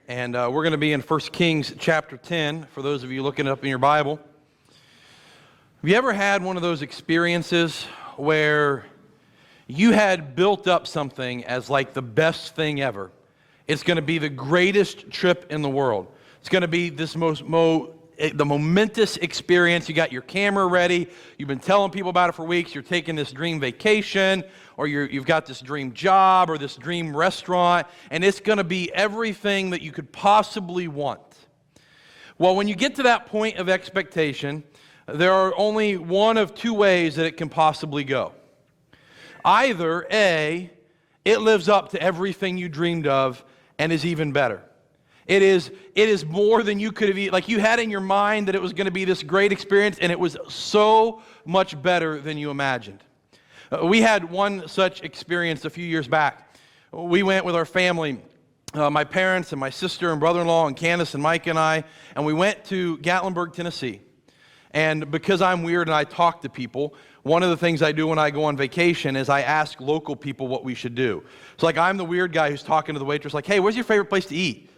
And we're going to be in 1 Kings chapter 10, for those of you looking it up in your Bible. Have you ever had one of those experiences where you had built up something as like the best thing ever? It's going to be the greatest trip in the world. It's going to be this the momentous experience. You got your camera ready. You've been telling people about it for weeks. You're taking this dream vacation, or you've got this dream job or this dream restaurant, and it's going to be everything that you could possibly want. Well, when you get to that point of expectation, there are only one of two ways that it can possibly go. Either A, it lives up to everything you dreamed of and is even better. It is more than you could have, like you had in your mind that it was going to be this great experience, and it was so much better than you imagined. We had one such experience a few years back. We went with our family, my parents and my sister and brother-in-law and Candace and Mike and I, and we went to Gatlinburg, Tennessee. And because I'm weird and I talk to people, one of the things I do when I go on vacation is I ask local people what we should do. So like I'm the weird guy who's talking to the waitress like, hey, where's your favorite place to eat?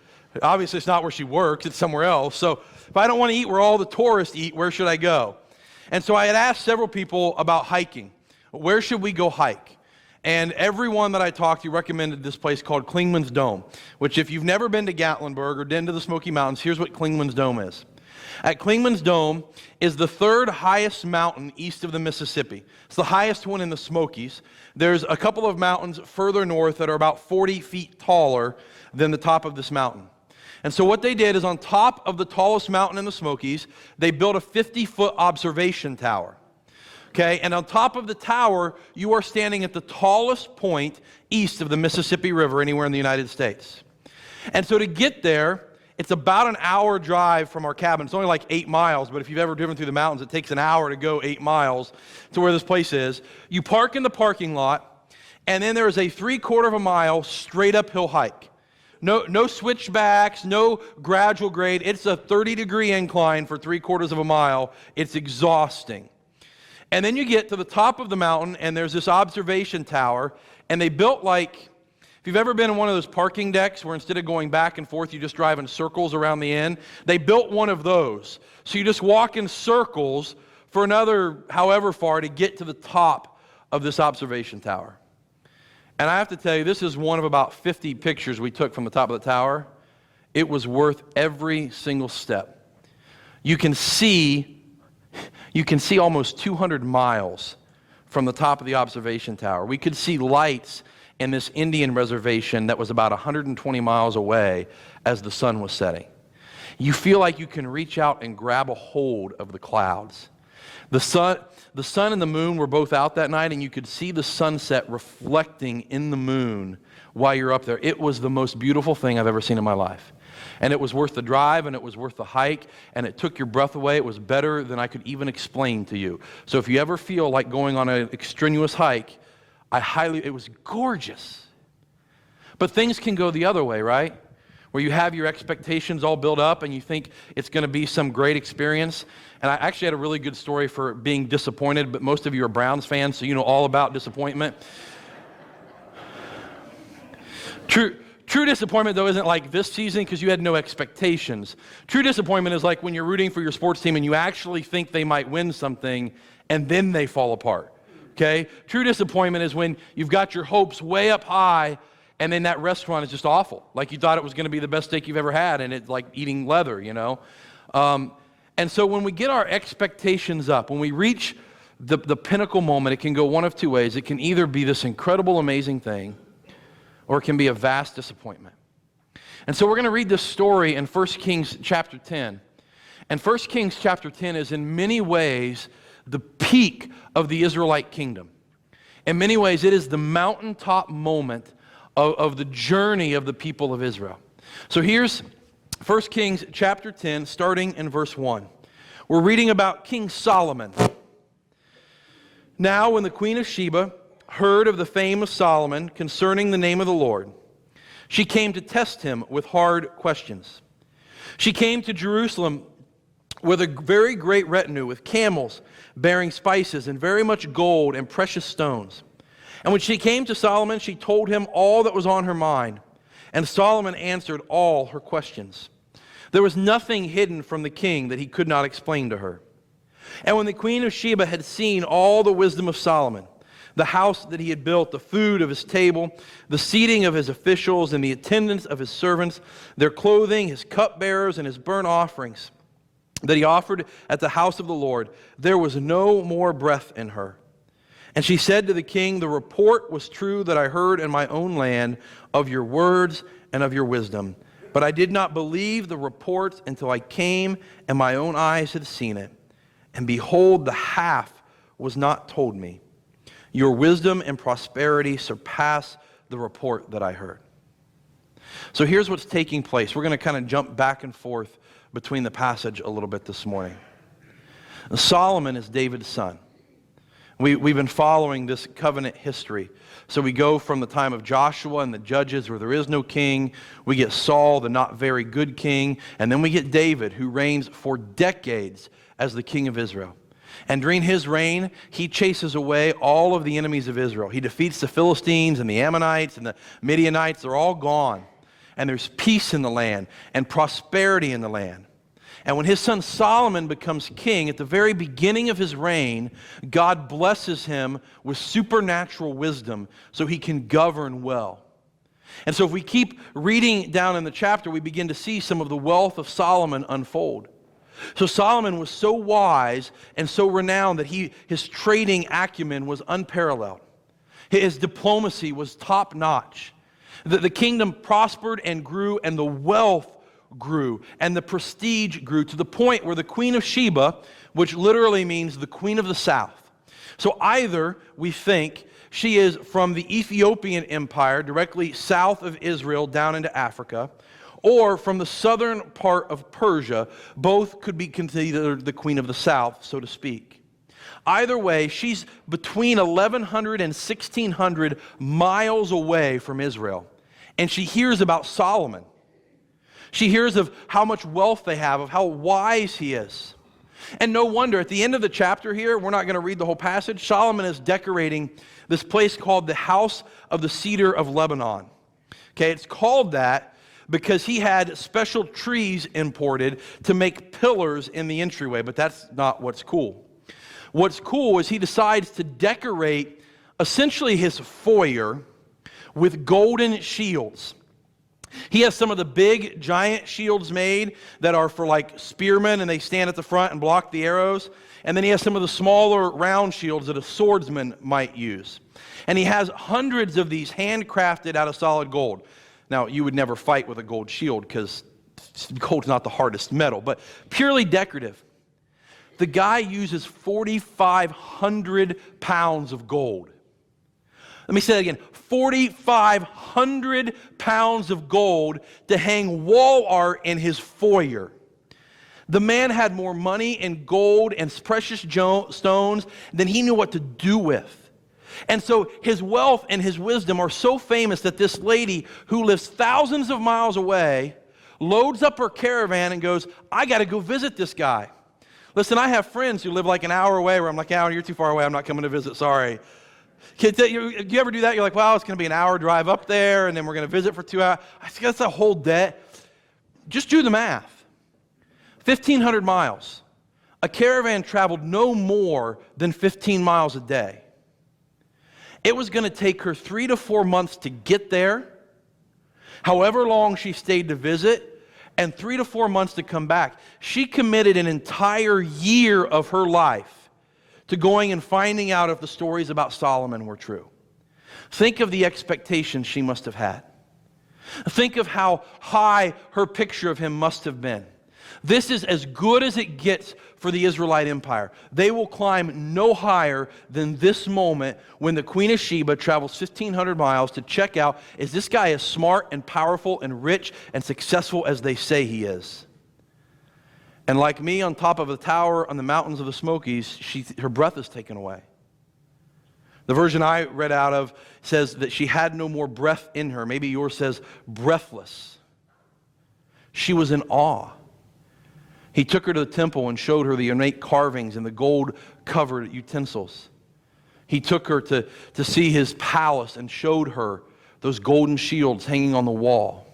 Obviously it's not where she works, it's somewhere else. So if I don't want to eat where all the tourists eat, where should I go? And so I had asked several people about hiking. Where should we go hike? And everyone that I talked to recommended this place called Clingman's Dome, which if you've never been to Gatlinburg or been to the Smoky Mountains, here's what Clingman's Dome is. At Clingman's Dome is the third highest mountain east of the Mississippi. It's the highest one in the Smokies. There's a couple of mountains further north that are about 40 feet taller than the top of this mountain. And so what they did is on top of the tallest mountain in the Smokies, they built a 50-foot observation tower. Okay, and on top of the tower, you are standing at the tallest point east of the Mississippi River anywhere in the United States. And so to get there, it's about an hour drive from our cabin. It's only like 8 miles, but if you've ever driven through the mountains, it takes an hour to go 8 miles to where this place is. You park in the parking lot, and then there is a 3/4 of a mile straight uphill hike. No switchbacks, no gradual grade. It's a 30-degree incline for 3/4 of a mile. It's exhausting. And then you get to the top of the mountain, and there's this observation tower, and they built like, if you've ever been in one of those parking decks where instead of going back and forth, you just drive in circles around the end, they built one of those. So you just walk in circles for another however far to get to the top of this observation tower. And I have to tell you, this is one of about 50 pictures we took from the top of the tower. It was worth every single step. You can see almost 200 miles from the top of the observation tower. We could see lights in this Indian reservation that was about 120 miles away as the sun was setting. You feel like you can reach out and grab a hold of the clouds. The sun and the moon were both out that night, and you could see the sunset reflecting in the moon while you're up there. It was the most beautiful thing I've ever seen in my life. And it was worth the drive, and it was worth the hike, and it took your breath away. It was better than I could even explain to you. So if you ever feel like going on an extraneous hike, it was gorgeous. But things can go the other way, right? Where you have your expectations all built up and you think it's going to be some great experience. And I actually had a really good story for being disappointed, but most of you are Browns fans, so you know all about disappointment. True disappointment, though, isn't like this season because you had no expectations. True disappointment is like when you're rooting for your sports team and you actually think they might win something and then they fall apart. Okay? True disappointment is when you've got your hopes way up high and then that restaurant is just awful. Like you thought it was going to be the best steak you've ever had, and it's like eating leather, you know? And so when we get our expectations up, when we reach the pinnacle moment, it can go one of two ways. It can either be this incredible, amazing thing, or it can be a vast disappointment. And so we're going to read this story in 1 Kings chapter 10. And 1 Kings chapter 10 is in many ways the peak of the Israelite kingdom. In many ways, it is the mountaintop moment of the journey of the people of Israel. So here's 1 Kings chapter 10, starting in verse 1. We're reading about King Solomon. Now, when the queen of Sheba heard of the fame of Solomon concerning the name of the Lord, she came to test him with hard questions. She came to Jerusalem with a very great retinue, with camels bearing spices and very much gold and precious stones. And when she came to Solomon, she told him all that was on her mind. And Solomon answered all her questions. There was nothing hidden from the king that he could not explain to her. And when the queen of Sheba had seen all the wisdom of Solomon, the house that he had built, the food of his table, the seating of his officials, and the attendance of his servants, their clothing, his cupbearers, and his burnt offerings that he offered at the house of the Lord, there was no more breath in her. And she said to the king, the report was true that I heard in my own land of your words and of your wisdom. But I did not believe the reports until I came and my own eyes had seen it. And behold, the half was not told me. Your wisdom and prosperity surpass the report that I heard. So here's what's taking place. We're going to kind of jump back and forth between the passage a little bit this morning. Solomon is David's son. We've been following this covenant history. So we go from the time of Joshua and the judges where there is no king. We get Saul, the not very good king. And then we get David, who reigns for decades as the king of Israel. And during his reign, he chases away all of the enemies of Israel. He defeats the Philistines and the Ammonites and the Midianites. They're all gone. And there's peace in the land and prosperity in the land. And when his son Solomon becomes king, at the very beginning of his reign, God blesses him with supernatural wisdom so he can govern well. And so if we keep reading down in the chapter, we begin to see some of the wealth of Solomon unfold. So Solomon was so wise and so renowned that his trading acumen was unparalleled. His diplomacy was top-notch. The kingdom prospered and grew, and the wealth grew, and the prestige grew to the point where the Queen of Sheba, which literally means the Queen of the South. So either we think she is from the Ethiopian Empire, directly south of Israel down into Africa, or from the southern part of Persia. Both could be considered the Queen of the South, so to speak. Either way, she's between 1,100 and 1,600 miles away from Israel. And she hears about Solomon. She hears of how much wealth they have, of how wise he is. And no wonder, at the end of the chapter here, we're not going to read the whole passage, Solomon is decorating this place called the House of the Cedar of Lebanon. Okay, it's called that because he had special trees imported to make pillars in the entryway, but that's not what's cool. What's cool is he decides to decorate essentially his foyer with golden shields. He has some of the big giant shields made that are for like spearmen, and they stand at the front and block the arrows. And then he has some of the smaller round shields that a swordsman might use. And he has hundreds of these handcrafted out of solid gold. Now, you would never fight with a gold shield because gold's not the hardest metal, but purely decorative. The guy uses 4,500 pounds of gold. Let me say that again, 4,500 pounds of gold to hang wall art in his foyer. The man had more money and gold and precious stones than he knew what to do with. And so his wealth and his wisdom are so famous that this lady who lives thousands of miles away loads up her caravan and goes, I got to go visit this guy. Listen, I have friends who live like an hour away where I'm like, oh, you're too far away, I'm not coming to visit, sorry. Do you ever do that? You're like, well, it's going to be an hour drive up there, and then we're going to visit for 2 hours. I think that's a whole day. Just do the math. 1,500 miles. A caravan traveled no more than 15 miles a day. It was going to take her 3 to 4 months to get there, however long she stayed to visit, and 3 to 4 months to come back. She committed an entire year of her life to going and finding out if the stories about Solomon were true. Think of the expectations she must have had. Think of how high her picture of him must have been. This is as good as it gets for the Israelite Empire. They will climb no higher than this moment when the Queen of Sheba travels 1,500 miles to check out, is this guy as smart and powerful and rich and successful as they say he is? And like me on top of a tower on the mountains of the Smokies, her breath is taken away. The version I read out of says that she had no more breath in her. Maybe yours says breathless. She was in awe. He took her to the temple and showed her the ornate carvings and the gold-covered utensils. He took her to see his palace and showed her those golden shields hanging on the wall.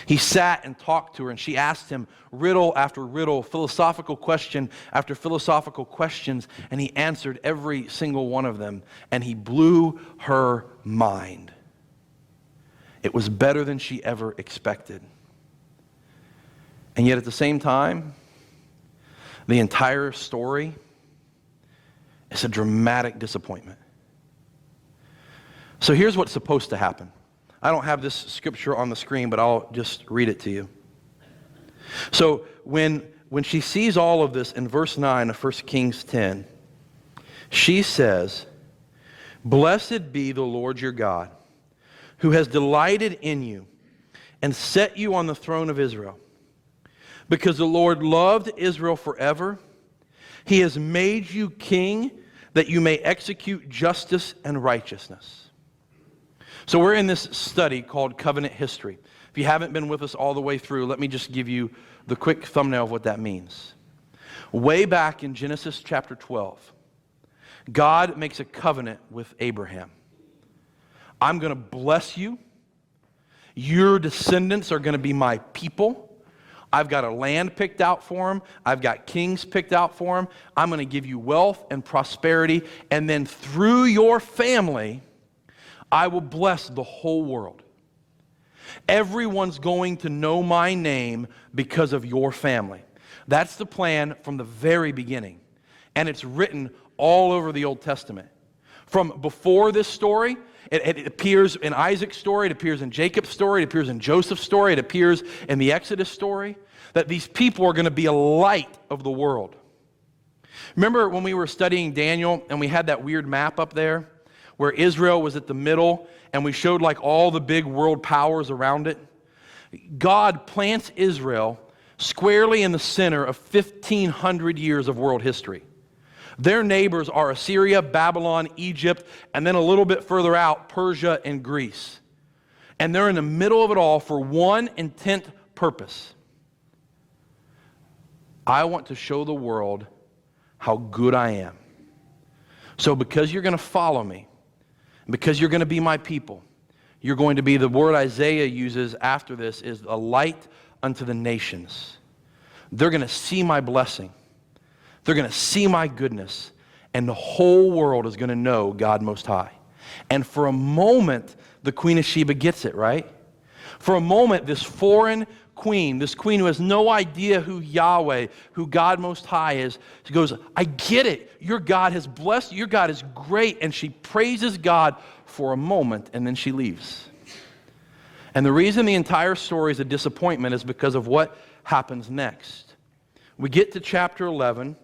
He sat and talked to her, and she asked him riddle after riddle, philosophical question after philosophical questions, and he answered every single one of them, and he blew her mind. It was better than she ever expected. And yet at the same time, the entire story is a dramatic disappointment. So here's what's supposed to happen. I don't have this scripture on the screen, but I'll just read it to you. So when she sees all of this in verse 9 of 1 Kings 10, she says, "Blessed be the Lord your God, who has delighted in you and set you on the throne of Israel. Because the Lord loved Israel forever, he has made you king that you may execute justice and righteousness." So we're in this study called Covenant History. If you haven't been with us all the way through, let me just give you the quick thumbnail of what that means. Way back in Genesis chapter 12, God makes a covenant with Abraham. I'm going to bless you. Your descendants are going to be my people. I've got a land picked out for them. I've got kings picked out for them. I'm going to give you wealth and prosperity. And then through your family, I will bless the whole world. Everyone's going to know my name because of your family. That's the plan from the very beginning. And it's written all over the Old Testament. From before this story, it appears in Isaac's story, it appears in Jacob's story, it appears in Joseph's story, it appears in the Exodus story, that these people are going to be a light of the world. Remember when we were studying Daniel and we had that weird map up there where Israel was at the middle and we showed like all the big world powers around it? God plants Israel squarely in the center of 1,500 years of world history. Their neighbors are Assyria, Babylon, Egypt, and then a little bit further out, Persia and Greece. And they're in the middle of it all for one intent purpose. I want to show the world how good I am. So because you're going to follow me, because you're going to be my people, you're going to be, the word Isaiah uses after this is a light unto the nations. They're going to see my blessing. They're going to see my goodness, and the whole world is going to know God Most High. And for a moment, the Queen of Sheba gets it, right? For a moment, this foreign queen, this queen who has no idea who Yahweh, who God Most High is, she goes, I get it. Your God has blessed you. Your God is great. And she praises God for a moment, and then she leaves. And the reason the entire story is a disappointment is because of what happens next. We get to chapter 11,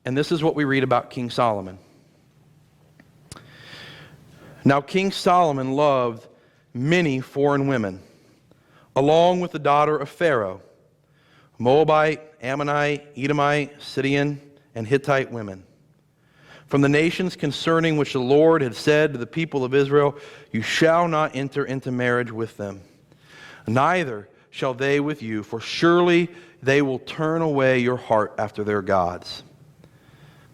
and this is what we read about King Solomon. Now King Solomon loved many foreign women, along with the daughter of Pharaoh, Moabite, Ammonite, Edomite, Sidonian, and Hittite women, from the nations concerning which the Lord had said to the people of Israel, you shall not enter into marriage with them, neither shall they with you, for surely they will turn away your heart after their gods.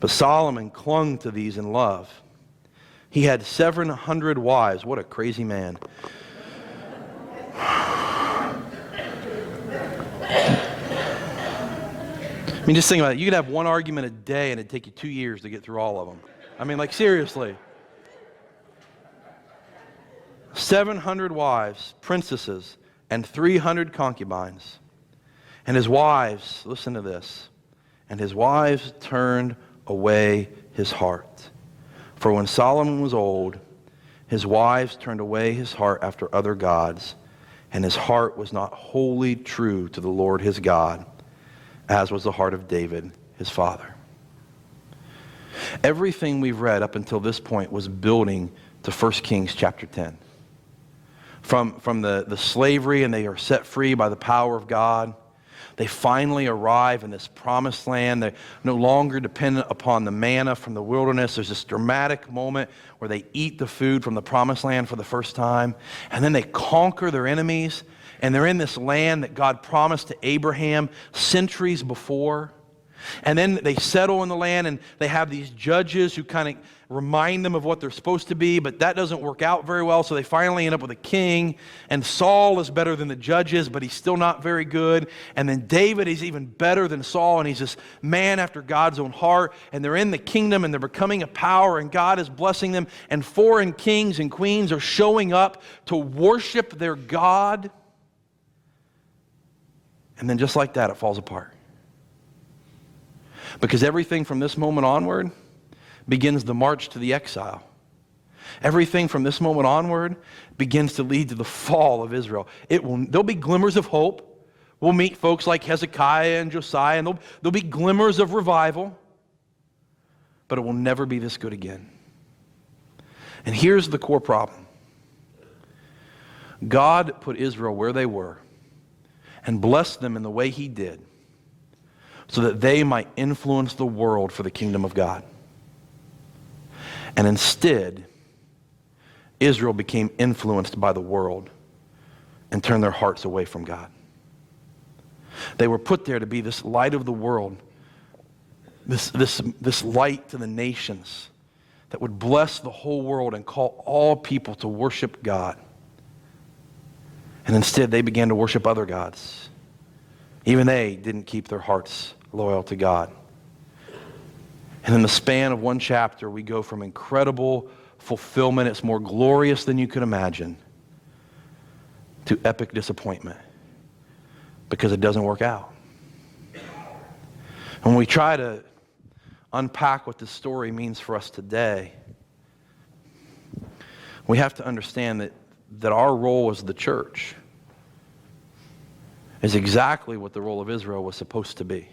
But Solomon clung to these in love. He had 700 wives. What a crazy man. I mean, just think about it. You could have one argument a day and it'd take you 2 years to get through all of them. I mean, like, seriously. 700 wives, princesses, and 300 concubines. And his wives, listen to this, and his wives turned away his heart. For when Solomon was old, his wives turned away his heart after other gods, and his heart was not wholly true to the Lord his God, as was the heart of David, his father. Everything we've read up until this point was building to 1 Kings chapter 10. From the slavery, and they are set free by the power of God. They finally arrive in this promised land. They're no longer dependent upon the manna from the wilderness. There's this dramatic moment where they eat the food from the promised land for the first time. And then they conquer their enemies. And they're in this land that God promised to Abraham centuries before. And then they settle in the land, and they have these judges who kind of remind them of what they're supposed to be, but that doesn't work out very well, so they finally end up with a king. And Saul is better than the judges, but he's still not very good. And then David is even better than Saul, and he's this man after God's own heart. And they're in the kingdom, and they're becoming a power, and God is blessing them. And foreign kings and queens are showing up to worship their God. And then just like that, it falls apart. Because everything from this moment onward begins the march to the exile. Everything from this moment onward begins to lead to the fall of Israel. There'll be glimmers of hope. We'll meet folks like Hezekiah and Josiah, and there'll be glimmers of revival. But it will never be this good again. And here's the core problem. God put Israel where they were and blessed them in the way He did, so that they might influence the world for the kingdom of God. And instead, Israel became influenced by the world and turned their hearts away from God. They were put there to be this light of the world, this light to the nations that would bless the whole world and call all people to worship God. And instead, they began to worship other gods. Even they didn't keep their hearts loyal to God. And in the span of one chapter, we go from incredible fulfillment, it's more glorious than you could imagine, to epic disappointment because it doesn't work out. And when we try to unpack what this story means for us today, we have to understand that our role as the church is exactly what the role of Israel was supposed to be.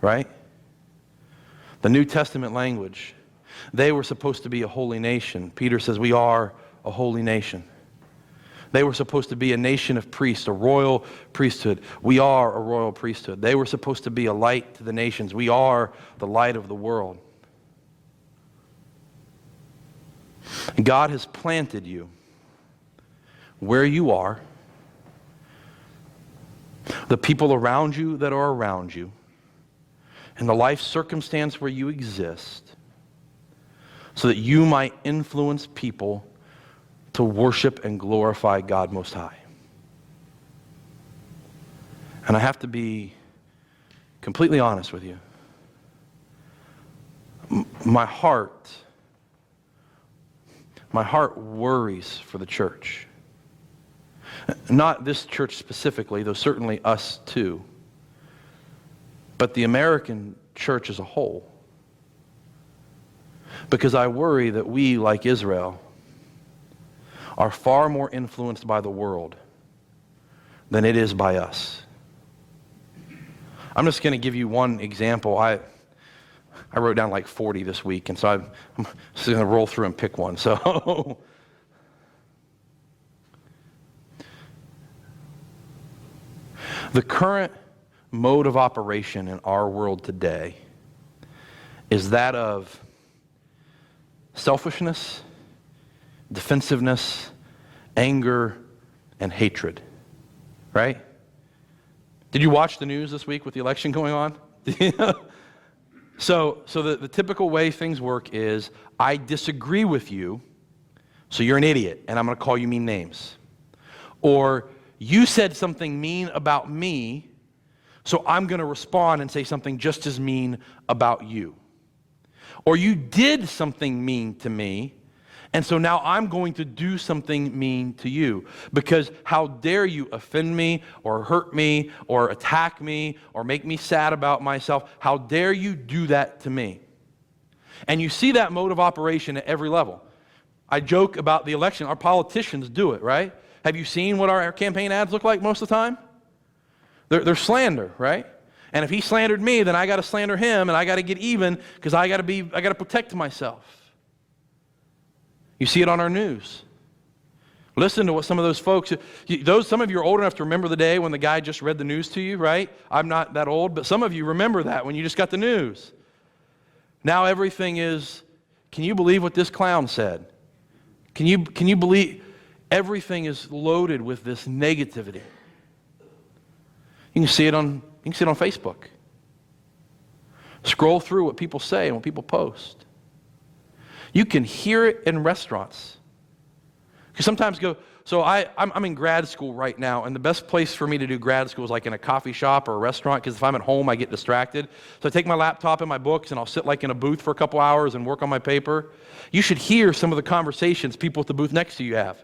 Right? The New Testament language, they were supposed to be a holy nation. Peter says we are a holy nation. They were supposed to be a nation of priests, a royal priesthood. We are a royal priesthood. They were supposed to be a light to the nations. We are the light of the world. And God has planted you where you are, the people around you that are around you, and the life circumstance where you exist, so that you might influence people to worship and glorify God Most High. And I have to be completely honest with you. My heart worries for the church. Not this church specifically, though certainly us too, but the American church as a whole. Because I worry that we, like Israel, are far more influenced by the world than it is by us. I'm just going to give you one example. I wrote down like 40 this week, and so I'm just going to roll through and pick one. So the current mode of operation in our world today is that of selfishness, defensiveness, anger, and hatred. Right? Did you watch the news this week with the election going on? So the typical way things work is, I disagree with you, so you're an idiot, and I'm going to call you mean names. Or, you said something mean about me, so I'm going to respond and say something just as mean about you. Or you did something mean to me, and so now I'm going to do something mean to you. Because how dare you offend me, or hurt me, or attack me, or make me sad about myself? How dare you do that to me? And you see that mode of operation at every level. I joke about the election. Our politicians do it, right? Have you seen what our campaign ads look like most of the time? They're slander, right? And if he slandered me, then I got to slander him, and I got to get even because I got to protect myself. You see it on our news. Listen to what some of those folks, some of you are old enough to remember the day when the guy just read the news to you, right? I'm not that old, but some of you remember that when you just got the news. Now everything is, can you believe what this clown said? Can you believe? Everything is loaded with this negativity. You can see it on Facebook. Scroll through what people say and what people post. You can hear it in restaurants. You sometimes go, so I'm in grad school right now, and the best place for me to do grad school is like in a coffee shop or a restaurant, because if I'm at home, I get distracted. So I take my laptop and my books, and I'll sit like in a booth for a couple hours and work on my paper. You should hear some of the conversations people at the booth next to you have.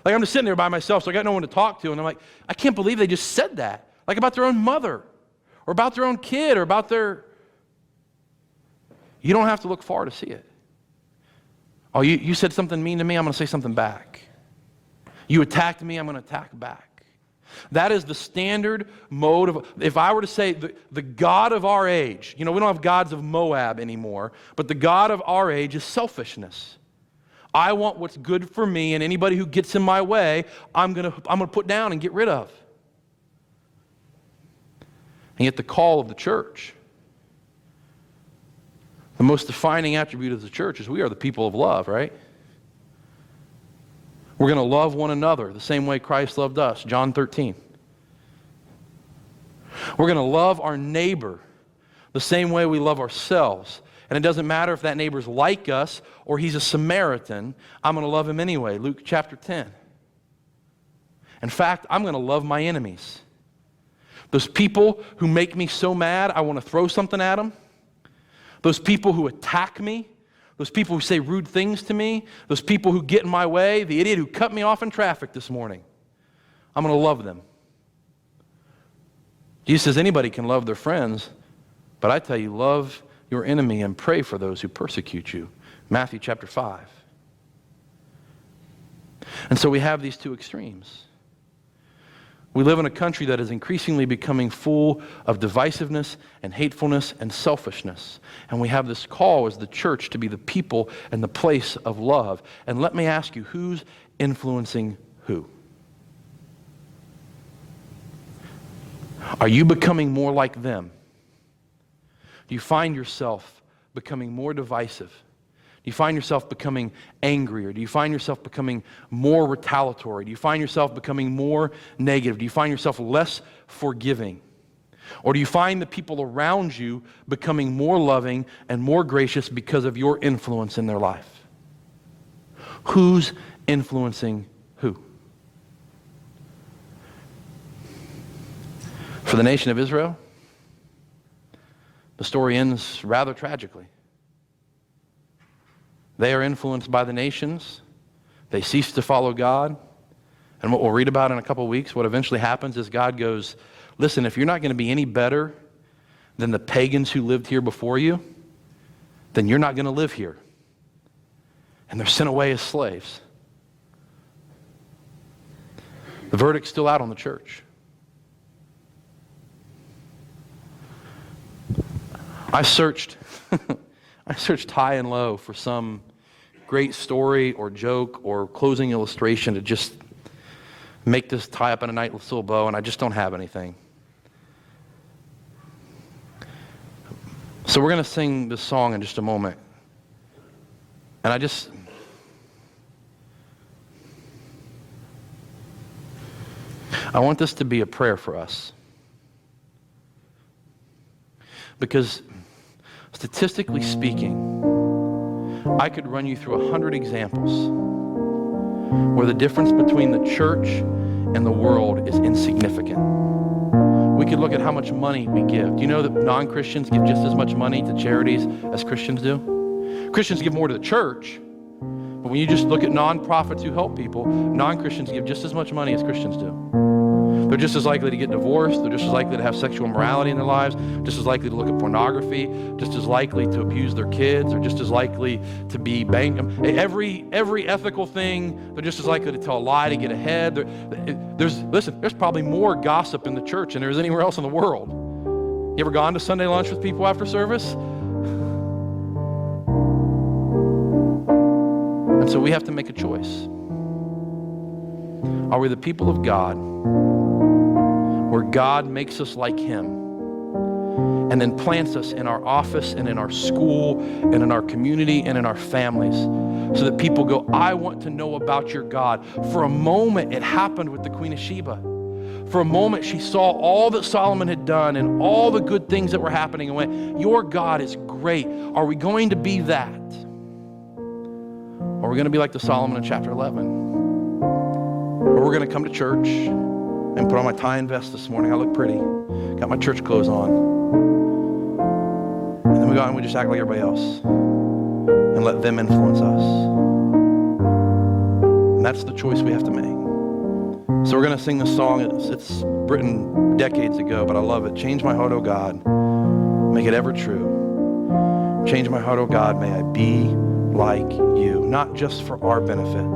Like, I'm just sitting there by myself, so I got no one to talk to, and I'm like, I can't believe they just said that. Like about their own mother, or about their own kid, or about their... You don't have to look far to see it. Oh, you said something mean to me, I'm going to say something back. You attacked me, I'm going to attack back. That is the standard mode of, if I were to say the God of our age, we don't have gods of Moab anymore, but the God of our age is selfishness. I want what's good for me, and anybody who gets in my way, I'm going to put down and get rid of. And yet the call of the church, the most defining attribute of the church is we are the people of love, right? We're going to love one another the same way Christ loved us, John 13. We're going to love our neighbor the same way we love ourselves. And it doesn't matter if that neighbor's like us or he's a Samaritan, I'm going to love him anyway, Luke chapter 10. In fact, I'm going to love my enemies. Those people who make me so mad, I want to throw something at them. Those people who attack me, those people who say rude things to me, those people who get in my way, the idiot who cut me off in traffic this morning, I'm going to love them. Jesus says anybody can love their friends, but I tell you, love your enemy and pray for those who persecute you. Matthew chapter 5. And so we have these two extremes. We live in a country that is increasingly becoming full of divisiveness and hatefulness and selfishness. And we have this call as the church to be the people and the place of love. And let me ask you, who's influencing who? Are you becoming more like them? Do you find yourself becoming more divisive? Do you find yourself becoming angrier? Do you find yourself becoming more retaliatory? Do you find yourself becoming more negative? Do you find yourself less forgiving? Or do you find the people around you becoming more loving and more gracious because of your influence in their life? Who's influencing who? For the nation of Israel, the story ends rather tragically. They are influenced by the nations. They cease to follow God. And what we'll read about in a couple of weeks, what eventually happens is God goes, listen, if you're not going to be any better than the pagans who lived here before you, then you're not going to live here. And they're sent away as slaves. The verdict's still out on the church. I searched high and low for some great story or joke or closing illustration to just make this tie up in a nice little bow, and I just don't have anything. So we're going to sing this song in just a moment. And I want this to be a prayer for us. Because statistically speaking, I could run you through 100 examples where the difference between the church and the world is insignificant. We could look at how much money we give. Do you know that non-Christians give just as much money to charities as Christians do? Christians give more to the church, but when you just look at non-profits who help people, non-Christians give just as much money as Christians do. They're just as likely to get divorced. They're just as likely to have sexual immorality in their lives, just as likely to look at pornography, just as likely to abuse their kids, or just as likely to be every ethical thing, they're just as likely to tell a lie to get ahead. There's probably more gossip in the church than there is anywhere else in the world. You ever gone to Sunday lunch with people after service? And so we have to make a choice. Are we the people of God, where God makes us like Him and then plants us in our office and in our school and in our community and in our families so that people go, I want to know about your God. For a moment, it happened with the Queen of Sheba. for a moment she saw all that Solomon had done and all the good things that were happening and went, your God is great. Are we going to be that? Or are we going to be like the Solomon in chapter 11? Or we're going to come to church and put on my tie and vest this morning. I look pretty. Got my church clothes on. And then we go out and we just act like everybody else and let them influence us. And that's the choice we have to make. So we're going to sing this song. It's written decades ago, but I love it. Change my heart, O God. Make it ever true. Change my heart, O God. May I be like you. Not just for our benefit,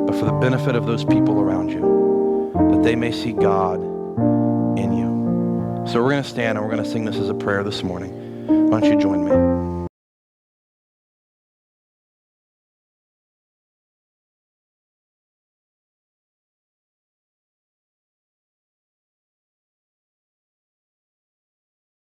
but for the benefit of those people around you, that they may see God in you. So we're going to stand and we're going to sing this as a prayer this morning. Why don't you join me?